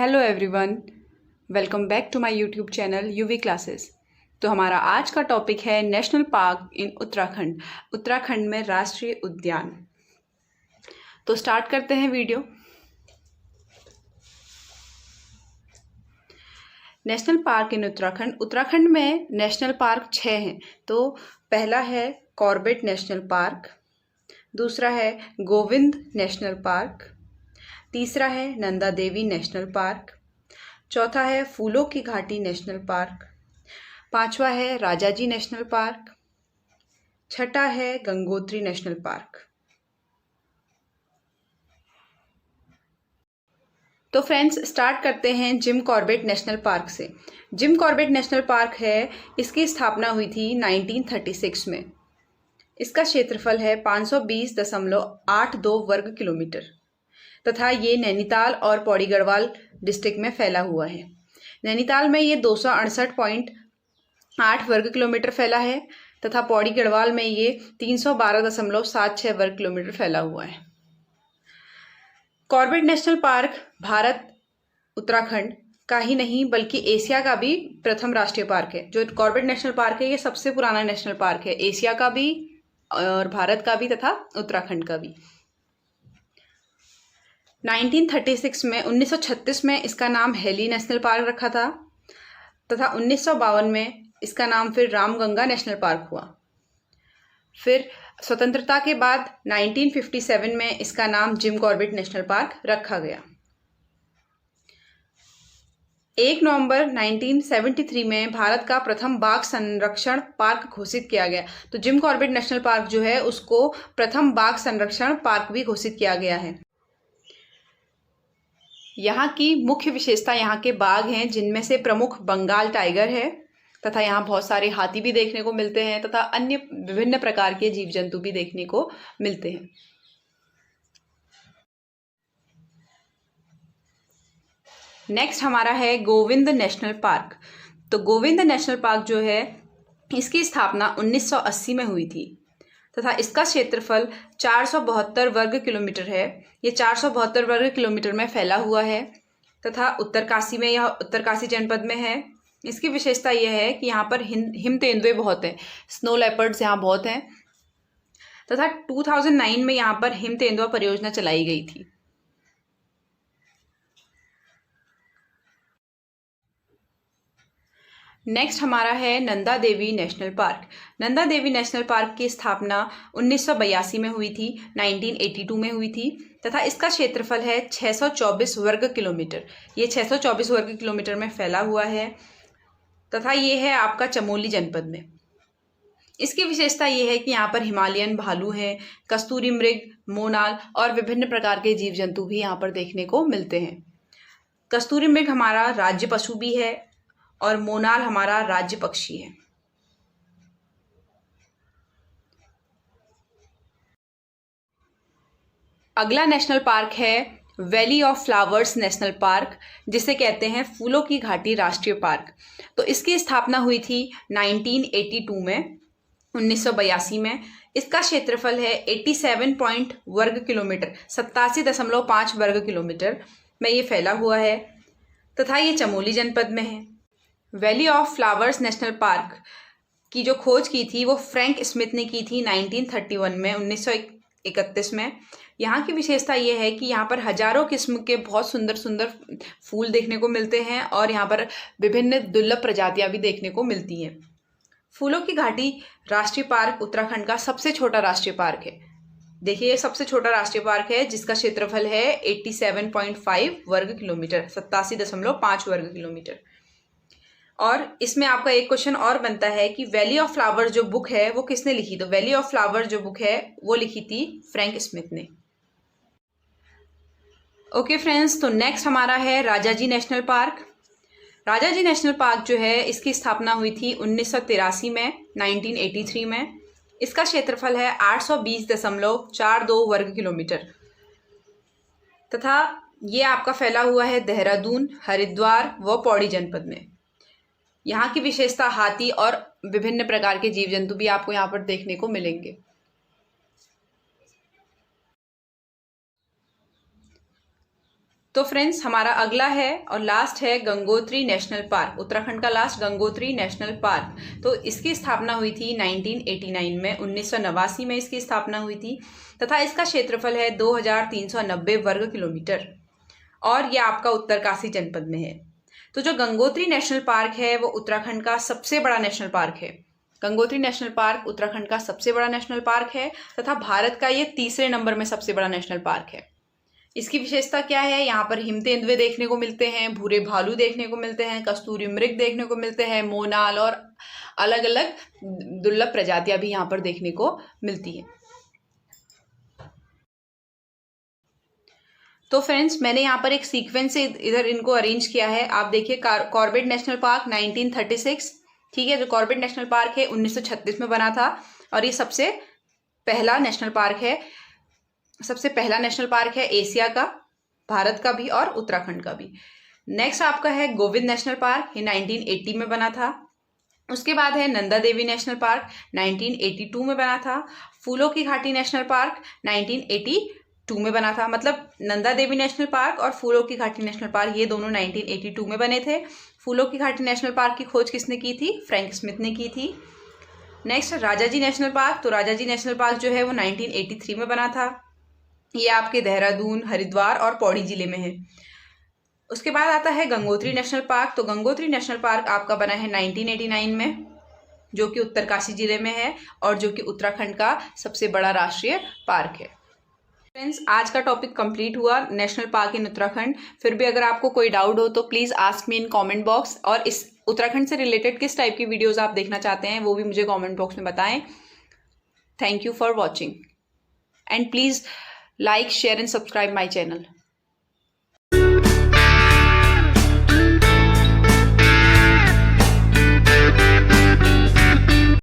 Hello everyone, welcome back to my YouTube channel UV classes. तो हमारा आज का टॉपिक है national park in Uttarakhand. Uttarakhand में राष्ट्रीय उद्यान। तो स्टार्ट करते हैं video. National park in Uttarakhand. Uttarakhand में नेशनल पार्क 6 हैं। तो पहला है कॉर्बेट नेशनल पार्क, दूसरा है गोविंद नेशनल पार्क, तीसरा है नंदा देवी नेशनल पार्क, चौथा है फूलों की घाटी नेशनल पार्क, पांचवा है राजाजी नेशनल पार्क, छठा है गंगोत्री नेशनल पार्क। तो फ्रेंड्स, स्टार्ट करते हैं जिम कॉर्बेट नेशनल पार्क से। जिम कॉर्बेट नेशनल पार्क है, इसकी स्थापना हुई थी 1936 में। इसका क्षेत्रफल है 520.82 वर्ग किलोमीटर तथा ये नैनीताल और पौड़ी गढ़वाल डिस्ट्रिक्ट में फैला हुआ है। नैनीताल में ये 268.8 वर्ग किलोमीटर फैला है तथा पौड़ी गढ़वाल में ये 312.76 वर्ग किलोमीटर फैला हुआ है। Corbett national park Bharat Uttarakhand का ही नहीं बल्कि एशिया का भी प्रथम राष्ट्रीय पार्क है। जो कॉर्बेट नेशनल पार्क है ये सबसे पुराना नेशनल पार्क है, एशिया का भी और भारत का भी तथा उत्तराखंड का भी। 1936 में इसका नाम हेली नेशनल पार्क रखा था तथा 1952 में इसका नाम फिर रामगंगा नेशनल पार्क हुआ। फिर स्वतंत्रता के बाद 1957 में इसका नाम जिम कॉर्बेट नेशनल पार्क रखा गया। 1 नवंबर 1973 में भारत का प्रथम बाघ संरक्षण पार्क घोषित किया गया। तो जिम कॉर्बेट नेशनल पार्क जो है उसको प्रथम बाघ संरक्षण पार्क भी घोषित किया गया है। यहाँ की मुख्य विशेषता यहाँ के बाघ हैं, जिनमें से प्रमुख बंगाल टाइगर है तथा यहाँ बहुत सारे हाथी भी देखने को मिलते हैं तथा अन्य विभिन्न प्रकार के जीव जंतु भी देखने को मिलते हैं। नेक्स्ट हमारा है गोविंद नेशनल पार्क। तो गोविंद नेशनल पार्क जो है इसकी स्थापना 1980 में हुई थी तथा इसका क्षेत्रफल 472 वर्ग किलोमीटर है। ये 472 वर्ग किलोमीटर में फैला हुआ है तथा उत्तरकाशी में, यह उत्तरकाशी जनपद में है। इसकी विशेषता यह है कि यहाँ पर हिम तेंदुए बहुत हैं, स्नो लेपर्ड्स यहाँ बहुत हैं तथा 2009 में यहाँ पर हिम तेंदुआ परियोजना चलाई गई थी। नेक्स्ट हमारा है Nanda Devi national park. Nanda Devi national park की स्थापना 1982 में हुई थी, 1982 में हुई थी तथा इसका क्षेत्रफल है 624 वर्ग किलोमीटर। ये 624 वर्ग किलोमीटर में फैला हुआ है तथा ये है आपका चमोली जनपद में। इसकी विशेषता ये है कि यहाँ पर हिमालयन भालू हैं, कस्तूरी मृग, मोनाल और विभिन्न प्रकार के जीव जंतु भी यहाँ पर देखने को मिलते हैं। कस्तूरी मृग हमारा राज्य पशु भी है और मोनाल हमारा राज्य पक्षी है। अगला नेशनल पार्क है valley of flowers national park, जिसे कहते हैं फूलों की घाटी राष्ट्रीय पार्क। तो इसकी स्थापना हुई थी 1982 में, 1982 में। इसका क्षेत्रफल है 87 वर्ग किलोमीटर, 87.5 वर्ग किलोमीटर में ये फैला हुआ है तथा ये चमोली जनपद में है। Valley of flowers national park की जो खोज की थी वो फ्रैंक स्मिथ ने की थी 1931 में, 1931 में। यहाँ की विशेषता ये है कि यहाँ पर हजारों किस्म के बहुत सुंदर सुंदर फूल देखने को मिलते हैं और यहाँ पर विभिन्न दुर्लभ प्रजातियाँ भी देखने को मिलती हैं। फूलों की घाटी राष्ट्रीय पार्क उत्तराखंड का सबसे छोटा राष्ट्रीय पार्क है। देखिए, ये सबसे छोटा राष्ट्रीय पार्क है जिसका क्षेत्रफल है 87.5 वर्ग किलोमीटर, 87.5 वर्ग किलोमीटर। और इसमें आपका एक क्वेश्चन और बनता है कि वैली ऑफ फ्लावर जो बुक है वो किसने लिखी? तो वैली ऑफ फ्लावर जो बुक है वो लिखी थी फ्रैंक स्मिथ ने। ओके फ्रेंड्स, तो नेक्स्ट हमारा है Rajaji national park. Rajaji national park जो है इसकी स्थापना हुई थी 1983 में, 1983 में। इसका क्षेत्रफल है 820.42 वर्ग किलोमीटर तथा ये आपका फैला हुआ है देहरादून, हरिद्वार व पौड़ी जनपद में। यहाँ की विशेषता हाथी और विभिन्न प्रकार के जीव जंतु भी आपको यहाँ पर देखने को मिलेंगे। तो फ्रेंड्स हमारा अगला है और लास्ट है गंगोत्री नेशनल पार्क, उत्तराखंड का लास्ट गंगोत्री नेशनल पार्क। तो इसकी स्थापना हुई थी 1989 में, 1989 में इसकी स्थापना हुई थी तथा इसका क्षेत्रफल है 2390 वर्ग किलोमीटर और यह आपका उत्तरकाशी जनपद में है। तो जो गंगोत्री नेशनल पार्क है वो उत्तराखंड का सबसे बड़ा नेशनल पार्क है। गंगोत्री नेशनल पार्क उत्तराखंड का सबसे बड़ा नेशनल पार्क है तथा भारत का ये तीसरे नंबर में सबसे बड़ा नेशनल पार्क है। इसकी विशेषता क्या है, यहाँ पर हिम तेंदुए देखने को मिलते हैं, भूरे भालू देखने को मिलते हैं, कस्तूरी मृग देखने को मिलते हैं, मोनाल और अलग अलग दुर्लभ प्रजातियां भी यहाँ पर देखने को मिलती हैं। तो फ्रेंड्स मैंने यहाँ पर एक सीक्वेंस से इधर इनको अरेंज किया है। आप देखिए कॉर्बेट नेशनल पार्क 1936, ठीक है, जो कॉर्बेट नेशनल पार्क है 1936 में बना था और ये सबसे पहला नेशनल पार्क है, सबसे पहला नेशनल पार्क है एशिया का, भारत का भी और उत्तराखंड का भी। नेक्स्ट आपका है गोविंद नेशनल पार्क, ये 1980 में बना था। उसके बाद है नंदा देवी नेशनल पार्क, 1982 में बना था। फूलों की घाटी नेशनल पार्क 1982 में बना था। मतलब नंदा देवी नेशनल पार्क और फूलों की घाटी नेशनल पार्क ये दोनों 1982 में बने थे। फूलों की घाटी नेशनल पार्क की खोज किसने की थी, फ्रैंक स्मिथ ने की थी। नेक्स्ट राजाजी नेशनल पार्क, तो राजाजी नेशनल पार्क जो है वो 1983 में बना था। ये आपके देहरादून, हरिद्वार और पौड़ी जिले में है। उसके बाद आता है गंगोत्री नेशनल पार्क, तो गंगोत्री नेशनल पार्क आपका बना है 1989 में, जो कि उत्तरकाशी जिले में है और जो कि उत्तराखंड का सबसे बड़ा राष्ट्रीय पार्क है। फ्रेंड्स आज का टॉपिक कंप्लीट हुआ, नेशनल पार्क इन उत्तराखंड। फिर भी अगर आपको कोई डाउट हो तो please ask me in comment box, और इस उत्तराखंड से रिलेटेड किस टाइप की वीडियोस आप देखना चाहते हैं वो भी मुझे कमेंट बॉक्स में बताएं। Thank you for watching and please like, share and subscribe my channel.